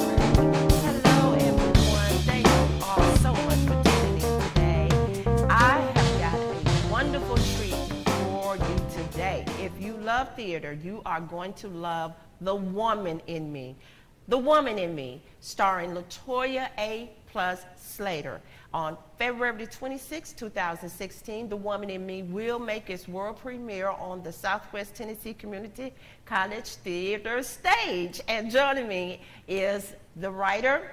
Hello, everyone. Thank you all so much for tuning in today. I have got a wonderful treat for you today. If you love theater, you are going to love The Woman in Me. The Woman in Me, starring Latoya A. Plus Slater. On February 26, 2016, The Woman in Me will make its world premiere on the Southwest Tennessee Community College Theater stage. And joining me is the writer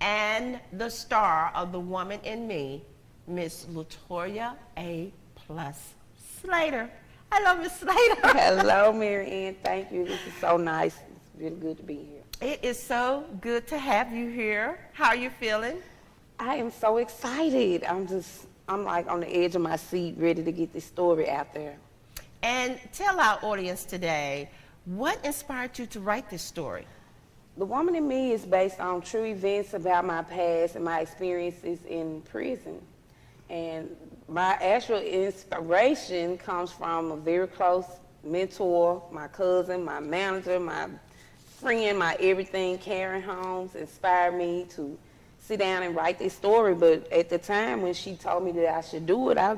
and the star of The Woman in Me, Miss Latoya A. Plus Slater. Hello, Miss Slater. Hello, Mary Ann. Thank you. This is so nice. It's really good to be here. It is so good to have you here. How are you feeling? I am so excited. I'm like on the edge of my seat, ready to get this story out there. And tell our audience today, what inspired you to write this story? The Woman in Me is based on true events about my past and my experiences in prison. And my actual inspiration comes from a very close mentor, my cousin, my manager, my friend, my everything. Karen Holmes inspired me to sit down and write this story. But at the time when she told me that I should do it, I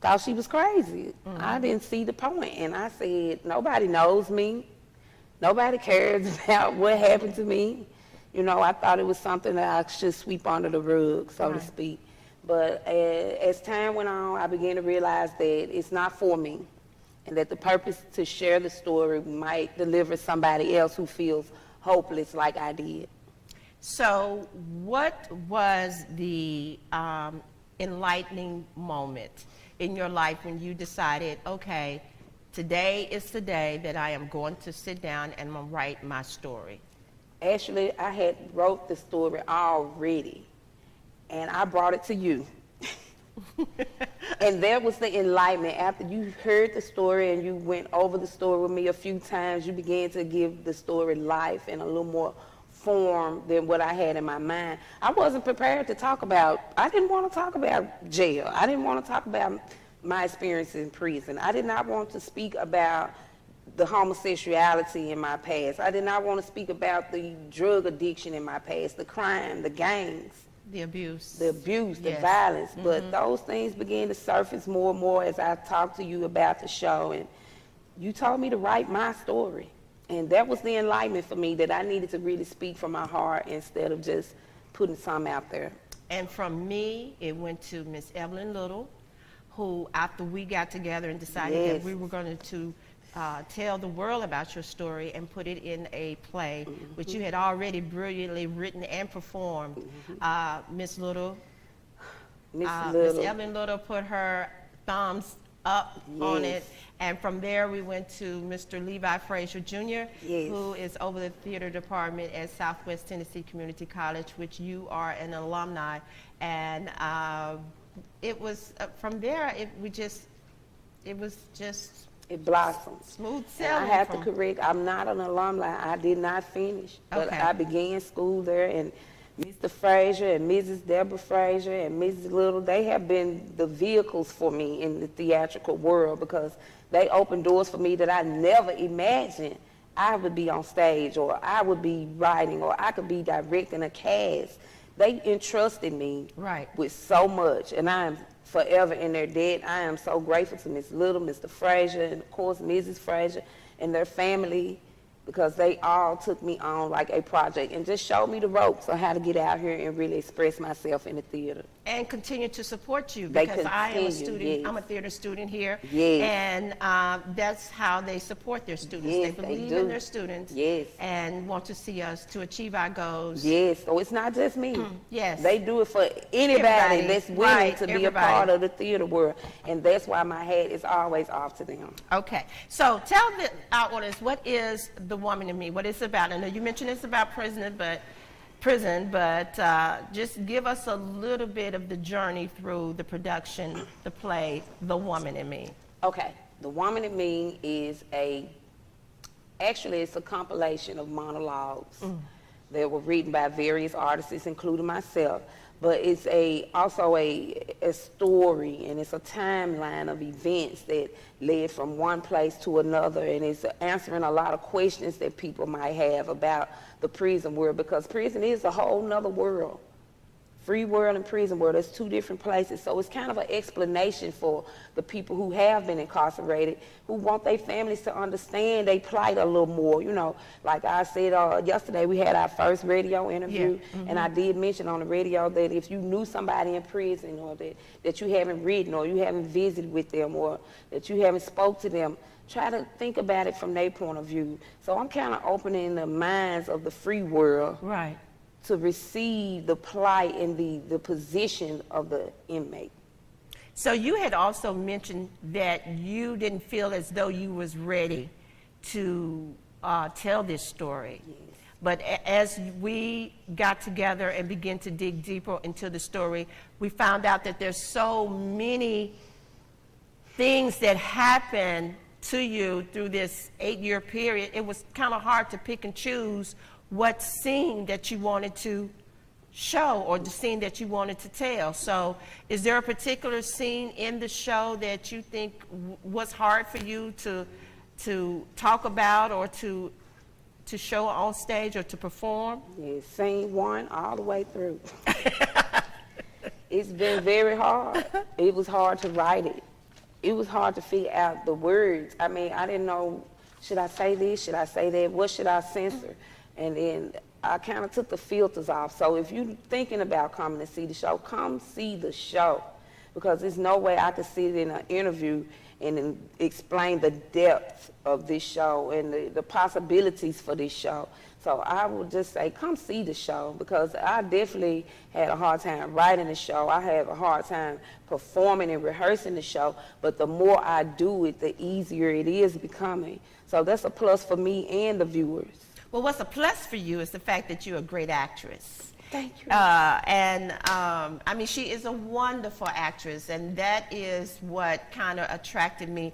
thought she was crazy. I didn't see the point. And I said, nobody knows me. Nobody cares about what happened to me. You know, I thought it was something that I should sweep under the rug, so to speak. But as time went on, I began to realize that it's not for me, and that the purpose to share the story might deliver somebody else who feels hopeless like I did. So what was the enlightening moment in your life when you decided, okay, today is the day that I am going to sit down and I'm going to write my story? Actually, I had wrote the story already, and I brought it to you. And that was the enlightenment. After you heard the story and you went over the story with me a few times, you began to give the story life and a little more form than what I had in my mind. I wasn't prepared to talk about, I didn't want to talk about jail. I didn't want to talk about my experience in prison. I did not want to speak about the homosexuality in my past. I did not want to speak about the drug addiction in my past, the crime, the gangs. The abuse. The abuse, the Yes. violence. But those things began to surface more and more as I talked to you about the show. And you told me to write my story. And that was the enlightenment for me, that I needed to really speak from my heart instead of just putting something out there. And from me, it went to Miss Evelyn Little, who, after we got together and decided that Yes. we were going to tell the world about your story and put it in a play, which you had already brilliantly written and performed, Miss Little, Miss Miss Little. Evelyn Little put her thumbs up on it. Yes. And from there, we went to Mr. Levi Frazier Jr., Yes. who is over the theater department at Southwest Tennessee Community College, which you are an alumni. And it was from there. It was just It blossomed. smooth And I sailing. have to correct, I'm not an alumni. I did not finish. But Okay. I began school there, and Mr. Frazier and Mrs. Deborah Frazier and Mrs. Little, they have been the vehicles for me in the theatrical world, because they opened doors for me that I never imagined I would be on stage, or I would be writing, or I could be directing a cast. They entrusted me Right. with so much, and I am forever in their debt. I am so grateful to Miss Little, Mr. Frazier, and of course Mrs. Frazier and their family, because they all took me on like a project and just showed me the ropes on how to get out here and really express myself in the theater. And continue to support you, They because I am a continue, student. yes. I'm a theater student here. Yes. And that's how they support their students. Yes, they they believe do. in their students. Yes. And want to see us to achieve our goals. Yes, so it's not just me. Yes. They do it for anybody Everybody, that's willing right, to be everybody. a part of the theater world, and that's why my hat is always off to them. Okay, so tell our audience, what is The Woman in Me? What it's about? I know you mentioned it's about prison, but just give us a little bit of the journey through the production, the play, The Woman in Me. Okay, The Woman in Me is actually it's a compilation of monologues that were written by various artists, including myself. but it's also a story, and it's a timeline of events that led from one place to another, and it's answering a lot of questions that people might have about the prison world, because prison is a whole nother world. Free world and prison world, there's two different places. So it's kind of an explanation for the people who have been incarcerated, who want their families to understand their plight a little more. You know, like I said yesterday, we had our first radio interview, and I did mention on the radio that if you knew somebody in prison, or that you haven't written, or you haven't visited with them, or that you haven't spoke to them, try to think about it from their point of view. So I'm kind of opening the minds of the free world. Right. To receive the plight and the position of the inmate. So you had also mentioned that you didn't feel as though you was ready to tell this story. Yes. But as we got together and began to dig deeper into the story, we found out that there's so many things that happened to you through this 8-year period. It was kind of hard to pick and choose what scene that you wanted to show, or the scene that you wanted to tell. So is there a particular scene in the show that you think was hard for you to talk about, or to show on stage, or to perform? Yes, scene 1 all the way through. It's been very hard. It was hard to write it. It was hard to figure out the words. I mean, I didn't know, should I say this, should I say that, what should I censor? And then I kind of took the filters off. So if you're thinking about coming to see the show, come see the show. Because there's no way I could sit in an interview and then explain the depth of this show and the possibilities for this show. So I would just say, come see the show, because I definitely had a hard time writing the show. I have a hard time performing and rehearsing the show, but the more I do it, the easier it is becoming. So that's a plus for me and the viewers. Well, what's a plus for you is the fact that you're a great actress. Thank you. I mean, she is a wonderful actress, and that is what kind of attracted me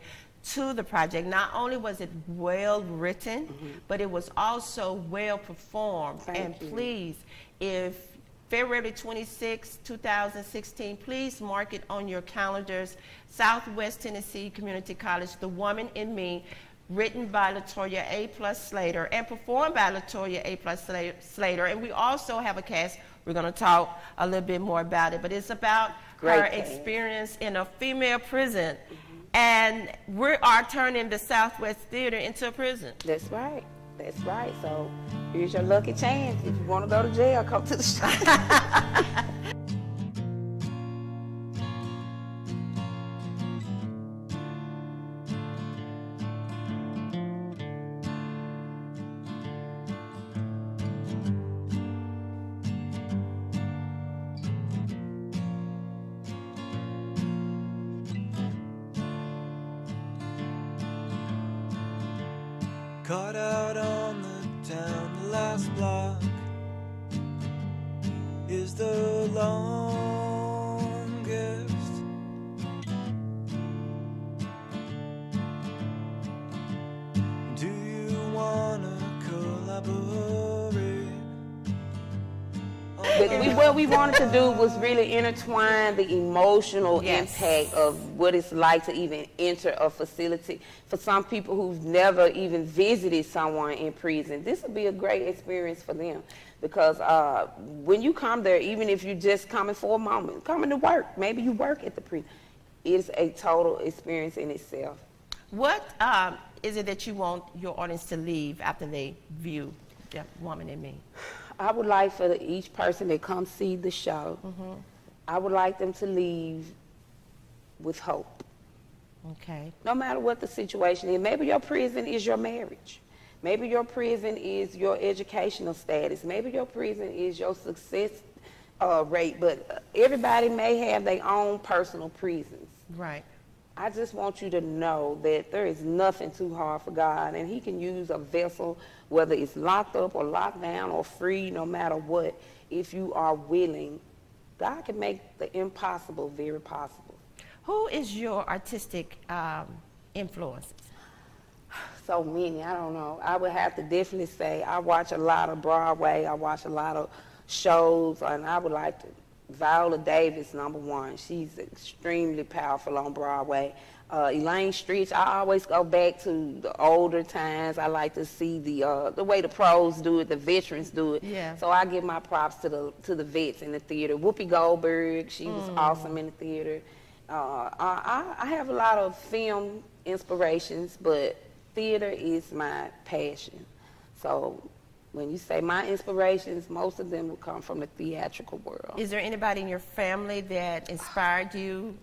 to the project. Not only was it well written, but it was also well performed. Thank you. Please, if February 26, 2016, please mark it on your calendars. Southwest Tennessee Community College, The Woman in Me, written by Latoya A. Slater and performed by Latoya A. Slater. And we also have a cast. We're going to talk a little bit more about it, but it's about her experience in a female prison. And we are turning the Southwest Theater into a prison. That's right. That's right. So here's your lucky chance. If you want to go to jail, come to the show. Caught out on the town, the last block is the longest. Do you wanna collaborate? What we wanted to do was really intertwine the emotional impact of what it's like to even enter a facility. For some people who've never even visited someone in prison, this would be a great experience for them. Because when you come there, even if you're just coming for a moment, coming to work, maybe you work at the prison, it's a total experience in itself. What is it that you want your audience to leave after they view The Woman in Me? I would like for each person that comes see the show, I would like them to leave with hope. Okay. No matter what the situation is. Maybe your prison is your marriage. Maybe your prison is your educational status. Maybe your prison is your success rate. But everybody may have their own personal prisons. Right. I just want you to know that there is nothing too hard for God, and He can use a vessel, whether it's locked up or locked down or free, no matter what. If you are willing, God can make the impossible very possible. Who is your artistic influences? So many, I don't know. I would have to definitely say I watch a lot of Broadway. I watch a lot of shows, and I would like to Viola Davis, #1. She's extremely powerful on Broadway. Elaine Stritch, I always go back to the older times. I like to see the way the pros do it, the veterans do it. Yeah. So I give my props to the vets in the theater. Whoopi Goldberg, she was awesome in the theater. I have a lot of film inspirations, but theater is my passion. So when you say my inspirations, most of them will come from the theatrical world. Is there anybody in your family that inspired you?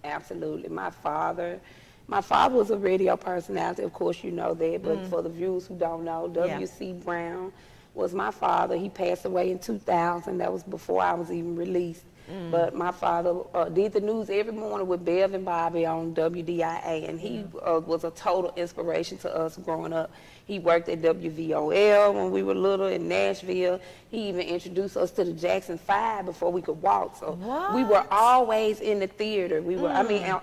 Absolutely. My father was a radio personality. Of course, you know that. But for the viewers who don't know, W.C. Brown was my father. He passed away in 2000. That was before I was even released. But my father did the news every morning with Bev and Bobby on WDIA, and he was a total inspiration to us growing up. He worked at WVOL when we were little in Nashville. He even introduced us to the Jackson 5 before we could walk. So we were always in the theater. We were,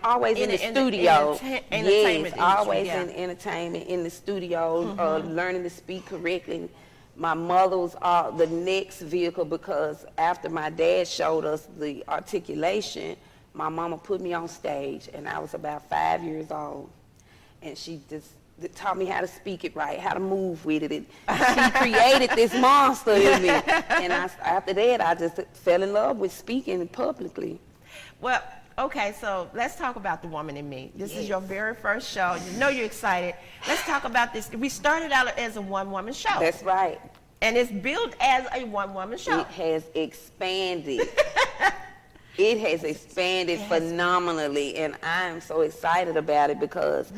always in the studio. Entertainment yes, always industry, in entertainment, in the studio, learning to speak correctly. My mother was the next vehicle, because after my dad showed us the articulation, my mama put me on stage, and I was about 5 years old. And she just taught me how to speak it right, how to move with it. And she created this monster in me. And after that, I just fell in love with speaking publicly. Well, okay, so let's talk about The Woman in Me. This is your very first show. You know you're excited. Let's talk about this. We started out as a one-woman show. That's right. And it's built as a one-woman show. It has expanded. It has expanded phenomenally, and I'm so excited about it because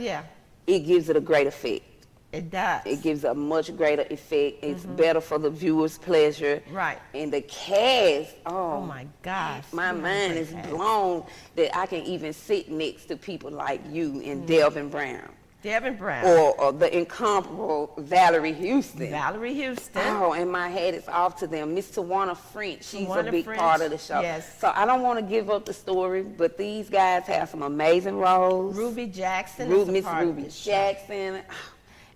it gives it a great effect. It does. It gives a much greater effect. It's better for the viewer's pleasure. Right. And the cast, oh my gosh. my mind is blown that I can even sit next to people like you and Delvin Brown. Delvin Brown. Or the incomparable Valerie Houston. Valerie Houston. Oh, and my head is off to them. Miss Tawana French, she's Tawana a big French, part of the show. yes. So I don't want to give up the story, but these guys have some amazing roles. Ruby Jackson is a Miss part Ruby of this show. Jackson.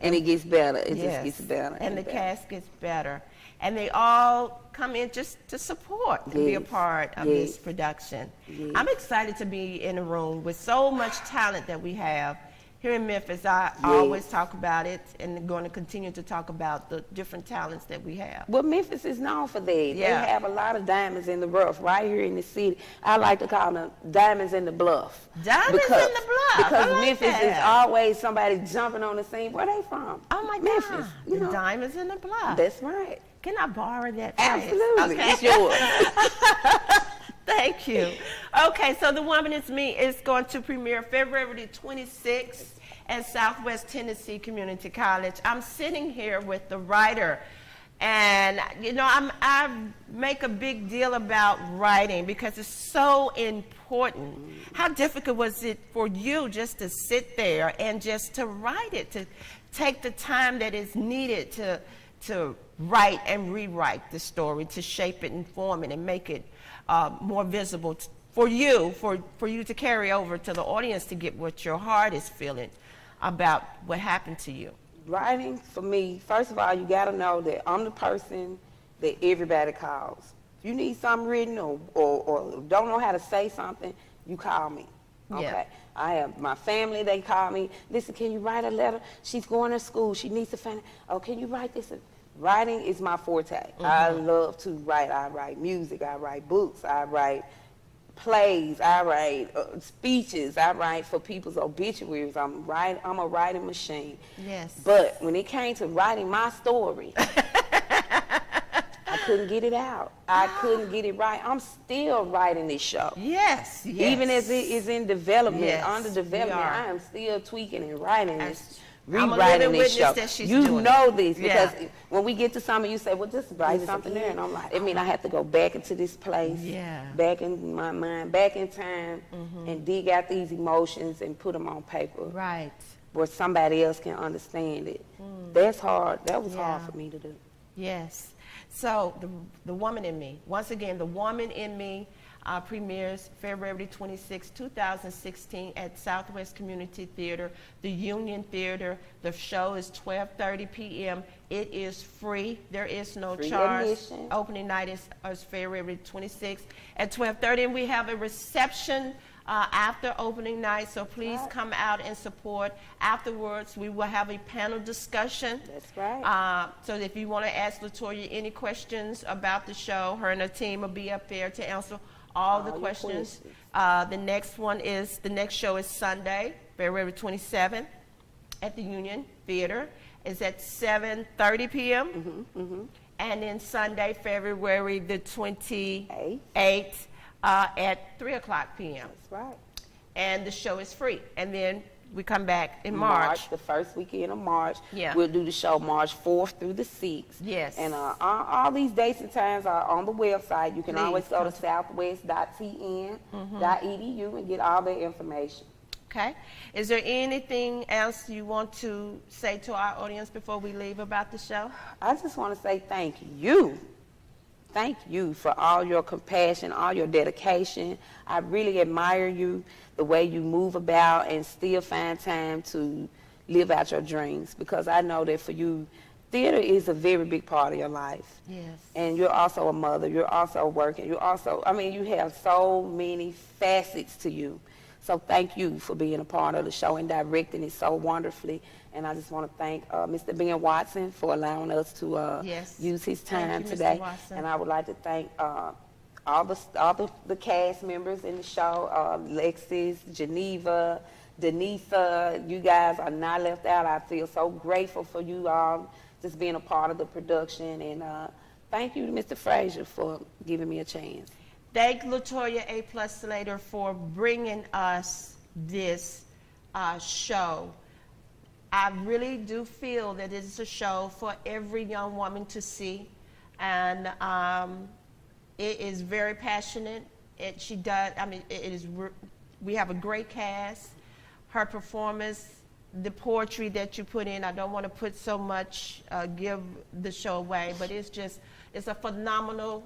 And it gets better. It just gets better. And the cast gets better. And they all come in just to support and be a part of this production. Yes. I'm excited to be in a room with so much talent that we have. Here in Memphis, I always talk about it, and going to continue to talk about the different talents that we have. Well, Memphis is known for that. Yeah. They have a lot of diamonds in the rough right here in the city. I like to call them diamonds in the bluff. Diamonds in the bluff. Because I like Memphis that. is always somebody jumping on the scene. Where they from? Oh my Memphis. God, You the know, diamonds in the bluff. that's right. Can I borrow that phrase? Absolutely. Okay. It's yours. Thank you. Okay, so The Woman is Me is going to premiere February the 26th at Southwest Tennessee Community College. I'm sitting here with the writer, and you know, I make a big deal about writing because it's so important. How difficult was it for you just to sit there and just to write it, to take the time that is needed to write and rewrite the story, to shape it and form it and make it more visible for you to carry over to the audience to get what your heart is feeling about what happened to you? Writing, for me, first of all, you got to know that I'm the person that everybody calls. If you need something written or don't know how to say something, you call me. Okay? Yeah. I have my family, they call me. Listen, can you write a letter? She's going to school. She needs to find it. Oh, can you write this? Writing is my forte. I love to write. I write music. I write books. I write plays. I write speeches. I write for people's obituaries. I'm a writing machine. Yes. But when it came to writing my story, I couldn't get it out. I couldn't get it right. I'm still writing this show. Yes, yes. Even as it is in development, Yes, under development, we are. I am still tweaking and writing this. I'm a Rewriting living this witness show. that she's You doing know it. this Yeah. because when we get to something, you say, "Well, just write something there," and I'm like, "I mean, I have to go back into this place, back in my mind, back in time, and dig out these emotions and put them on paper, Right. where somebody else can understand it." That's hard. That was hard Yeah. for me to do. Yes. So the woman in me. Once again, The Woman in Me. premieres February 26, 2016 at Southwest Community Theater, the Union Theater. The show is 12:30 p.m. It is free. There is no Free charge. admission. Opening night is February 26th at 12:30, and we have a reception after opening night, so please Right. come out and support. Afterwards, we will have a panel discussion. That's right. So if you want to ask LaToya any questions about the show, her and her team will be up there to answer all the your questions. questions. The next show is Sunday, February 27th at the Union Theater. It's at 7:30 p.m. And then Sunday, February the 28th at 3 o'clock p.m. That's right. And the show is free. And then we come back in March. The first weekend of March. Yeah. We'll do the show March 4th through the 6th. Yes. And all these dates and times are on the website. You can Please always go to come. southwest.tn.edu and get all the information. Okay. Is there anything else you want to say to our audience before we leave about the show? I just want to say thank you. Thank you for all your compassion, all your dedication. I really admire you, the way you move about and still find time to live out your dreams, because I know that for you, theater is a very big part of your life. Yes. And you're also a mother. You're also working. You have so many facets to you. So thank you for being a part of the show and directing it so wonderfully. And I just want to thank Mr. Ben Watson for allowing us to Yes. use his Thank time you, Mr. today. Watson. And I would like to thank all the cast members in the show, Lexis, Geneva, Denisa. You guys are not left out. I feel so grateful for you all just being a part of the production. And thank you, Mr. Frazier, for giving me a chance. Thank LaToya A. Slater for bringing us this show. I really do feel that it is a show for every young woman to see, and it is very passionate. We have a great cast. Her performance, the poetry that you put in, I don't want to put so much, give the show away, but it's a phenomenal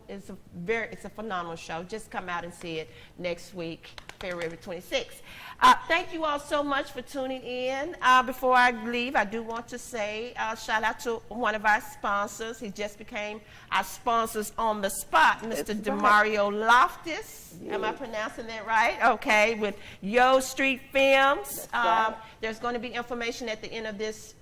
show. Just come out and see it next week, February 26th. Thank you all so much for tuning in. Before I leave, I do want to say shout out to one of our sponsors. He just became our sponsors on the spot, Mr. That's DeMario Loftus. Am I pronouncing that right? Okay, with Yo Street Films. right. There's going to be information at the end of this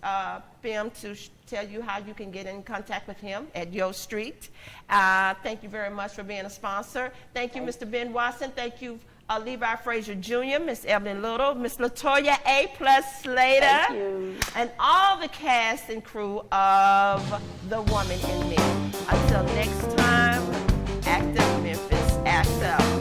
film to tell you how you can get in contact with him at Yo Street. Thank you very much for being a sponsor. Thank you, Mr. Ben Watson. Thank you, Levi Frazier Jr., Miss Evelyn Little, Miss LaToya A. Slater, Thank you. and all the cast and crew of The Woman in Me. Until next time, act up, Memphis, act up.